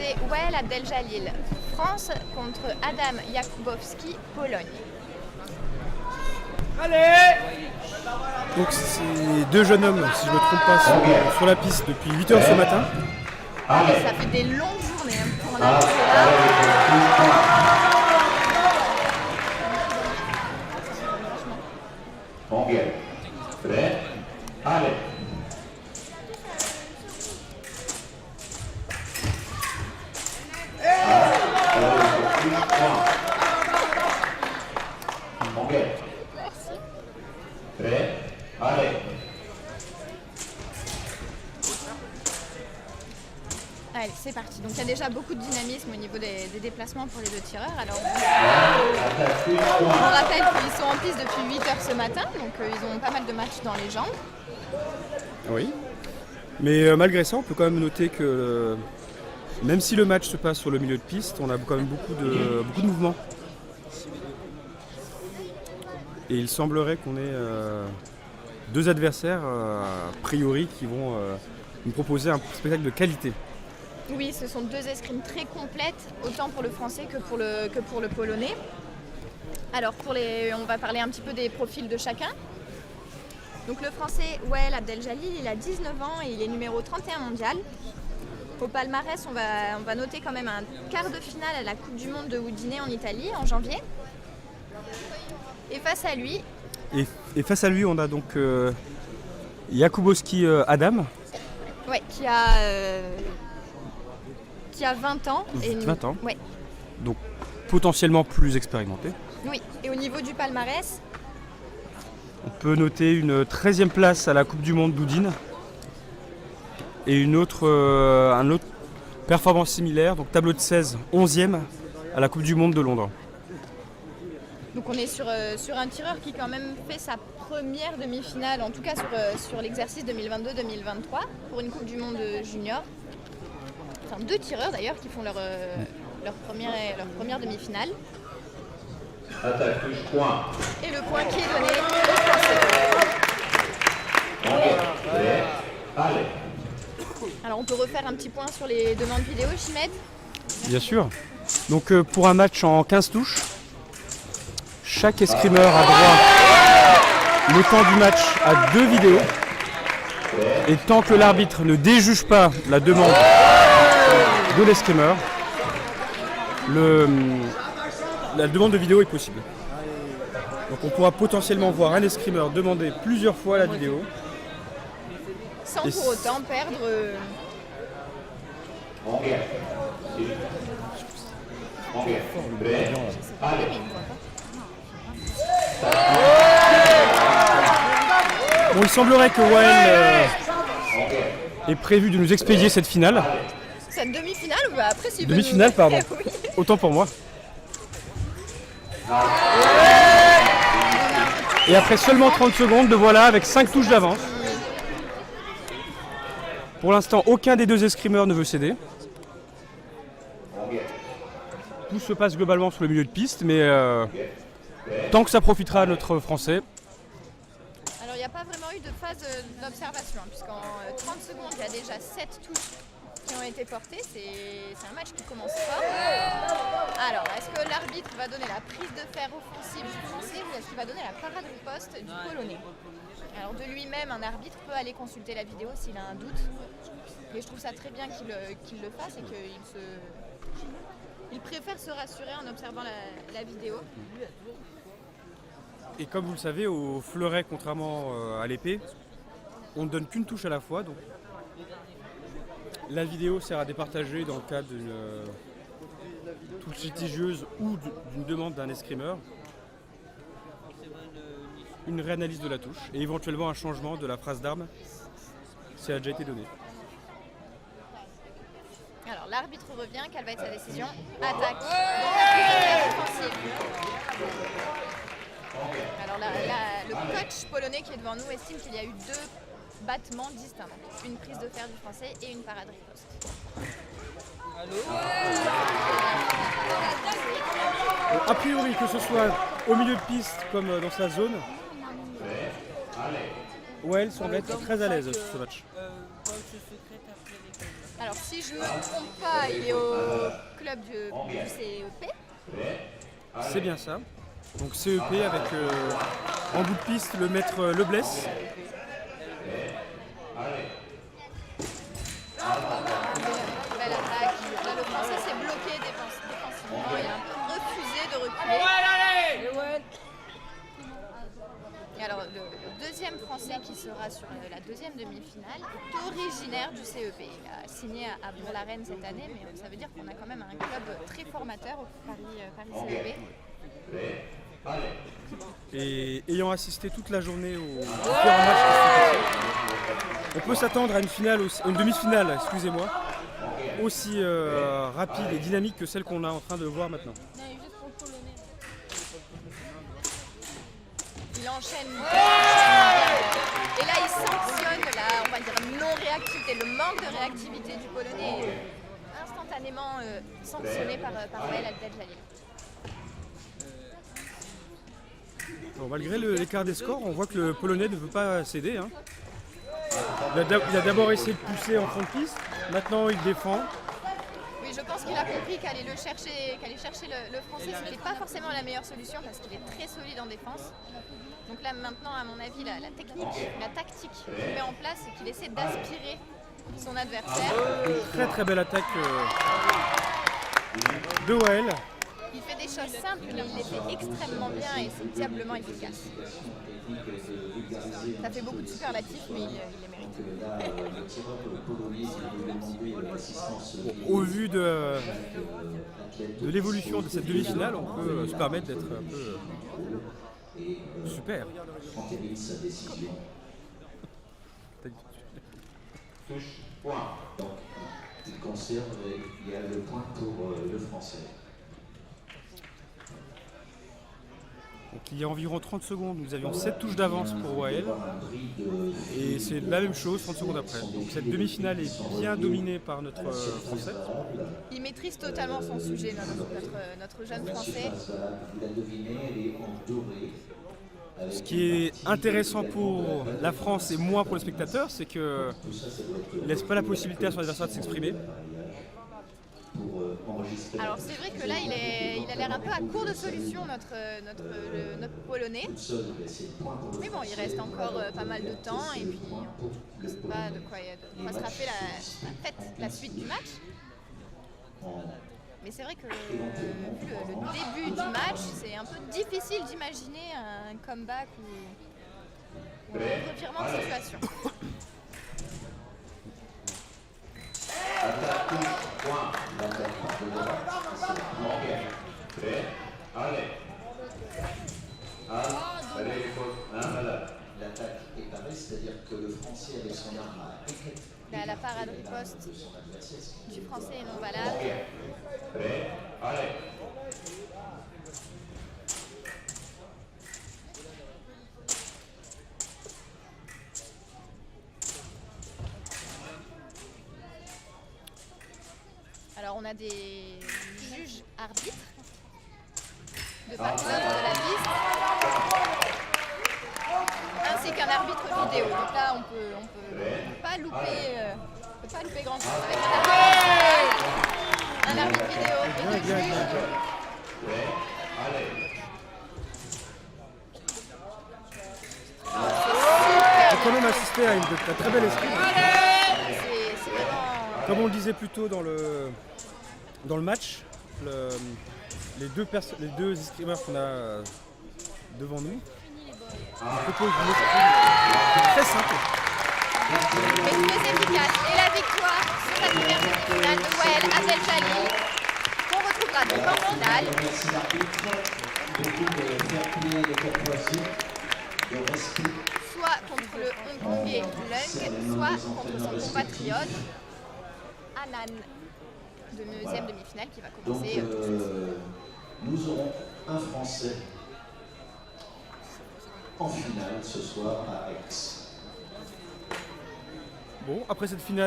français Wael Abdeljalil, France contre Adam Jakubowski, Pologne. Donc c'est deux jeunes hommes, si je ne me trompe pas, sont sur la piste depuis 8h ce matin. Et ça fait des longues journées pour en arriver là. Prêt, allez. Prêt, allez. Allez, c'est parti. Donc il y a déjà beaucoup de dynamisme au niveau des déplacements pour les deux tireurs. Alors on rappelle qu'ils sont en piste depuis 8h ce matin, donc ils ont pas mal de matchs dans les jambes. Oui. Mais malgré ça, on peut quand même noter que même si le match se passe sur le milieu de piste, on a quand même beaucoup de mouvements. Et il semblerait qu'on ait deux adversaires, a priori, qui vont nous proposer un spectacle de qualité. Oui, ce sont deux escrimes très complètes, autant pour le français que pour le polonais. Alors on va parler un petit peu des profils de chacun. Donc le français Wael Abdeljalil, il a 19 ans et il est numéro 31 mondial. Au palmarès, on va noter quand même un quart de finale à la Coupe du Monde de Udine en Italie en janvier. Et face à lui, on a donc Jakubowski Adam. Ouais, qui a 20 ans. 20 ans. Ouais. Donc potentiellement plus expérimenté. Oui, et au niveau du palmarès, on peut noter une 13e place à la Coupe du Monde d'Udine et un autre performance similaire, donc tableau de 16, 11e à la Coupe du Monde de Londres. Donc on est sur un tireur qui quand même fait sa première demi-finale, en tout cas sur l'exercice 2022-2023 pour une Coupe du Monde junior. Enfin deux tireurs d'ailleurs qui font leur première demi-finale. Attaque, touche, point. Et le point qui est donné au Français. Prêt, allez. Alors on peut refaire un petit point sur les demandes vidéo, Chimed. Bien sûr. Donc pour un match en 15 touches, chaque escrimeur a droit le temps du match à 2 vidéos. Et tant que l'arbitre ne déjuge pas la demande de l'escrimeur, la demande de vidéo est possible. Donc on pourra potentiellement voir un escrimeur demander plusieurs fois la vidéo. Sans pour autant perdre... Prêt, allez. Bon, il semblerait que Wael ait prévu de nous expédier cette finale. Cette demi-finale ou après s'il veut Demi-finale, nous... pardon. Oui. Autant pour moi. Et après seulement 30 secondes, de voilà avec 5 touches d'avance. Pour l'instant, aucun des deux escrimeurs ne veut céder. Tout se passe globalement sur le milieu de piste, mais tant que ça profitera à notre français. Alors il n'y a pas vraiment eu de phase d'observation, puisqu'en 30 secondes, il y a déjà 7 touches qui ont été portées. C'est un match qui commence fort. Alors, est-ce que l'arbitre va donner la prise de fer offensive du français ou est-ce qu'il va donner la parade riposte du polonais? Alors de lui-même, un arbitre peut aller consulter la vidéo s'il a un doute. Mais je trouve ça très bien qu'il le fasse et qu'il préfère se rassurer en observant la vidéo. Et comme vous le savez, au fleuret, contrairement à l'épée, on ne donne qu'une touche à la fois. Donc la vidéo sert à départager dans le cas d'une touche litigieuse ou d'une demande d'un escrimeur, une réanalyse de la touche et éventuellement un changement de la phrase d'arme si elle a déjà été donnée. Alors l'arbitre revient, quelle va être sa décision? Attaque. Offensive. Alors le coach polonais qui est devant nous estime qu'il y a eu 2 battements distincts. Une prise de fer du français et une parade riposte. A priori, que ce soit au milieu de piste comme dans sa zone, Wael semble être très à l'aise sur ce match. Alors si je me trompe pas, il est au club du CEP. C'est bien ça. Donc CEP avec en bout de piste le maître Leblesse. Belle attaque. Là, le Français s'est bloqué défensivement. Il a un peu refusé de reculer. Et alors, le deuxième Français qui sera sur la deuxième demi-finale est originaire du CEP. Il a signé à Bourg-la-Reine cette année, mais ça veut dire qu'on a quand même un club très formateur au Paris CEP. Et ayant assisté toute la journée aux différents matchs qui se sont passés, on peut s'attendre à une demi-finale, excusez-moi, aussi rapide et dynamique que celle qu'on est en train de voir maintenant. Il enchaîne bien. Et là, il sanctionne on va dire, non-réactivité, le manque de réactivité du Polonais est instantanément sanctionné par Wael Al-Djalil. Bon, malgré l'écart des scores, on voit que le Polonais ne veut pas céder. Hein. Il a d'abord essayé de pousser en fond de piste, maintenant il défend. Oui, je pense qu'il a compris qu'aller chercher le Français, ce n'était pas forcément la meilleure solution parce qu'il est très solide en défense. Donc là maintenant, à mon avis, la technique, la tactique qu'il met en place, c'est qu'il essaie d'aspirer son adversaire. Très très belle attaque de Wael. Il fait des choses simples, mais il les fait extrêmement bien et c'est diablement efficace. Ça fait beaucoup de superlatifs, mais il les mérite. Bon, au vu de l'évolution de cette demi-finale, on peut se permettre d'être un peu super. Touche, point. Donc, il conserve, il y a le point pour le Français. Donc il y a environ 30 secondes, nous avions 7 touches d'avance pour Wael. Et c'est la même chose 30 secondes après. Donc cette demi-finale est bien dominée par notre Français. Il maîtrise totalement son sujet, notre jeune Français. Ce qui est intéressant pour la France et moins pour les spectateurs, c'est qu'il ne laisse pas la possibilité à son adversaire de s'exprimer. Alors c'est vrai que là il a l'air un peu à court de solution notre Polonais. Mais bon, il reste encore pas mal de temps et puis on ne sait pas de quoi sera fait la suite du match. Mais c'est vrai que vu le début du match, c'est un peu difficile d'imaginer un comeback ou un revirement de situation. Attaque, touche, point. Prêt, allez. Allez, les fautes. Malade. L'attaque est parée, c'est-à-dire que le Français avec son arme à éclate. Là, la parade riposte du Français est non valable. Prêt, allez. Alors on a des juges arbitres de part et d'autre de la piste, ainsi qu'un arbitre vidéo. Donc là on peut pas louper grand chose avec un arbitre vidéo et deux juges. On a quand même assisté à un très bel esprit. C'est vraiment... Comme on le disait plus tôt dans le match, les deux escrimeurs qu'on a devant nous proposent une esprit très simple. Mais très efficace. Et la victoire sur la première demi-finale de Wael Al-Djalil, qu'on retrouvera donc en finale. Merci l'arbitre. Beaucoup de fair play de courtoisie, de respect. Soit contre le Hongkongais Lung, soit contre son compatriote Anan, de deuxième demi-finale qui va Donc, commencer tout de suite. nous aurons un Français en finale ce soir à Aix. Bon, après cette finale.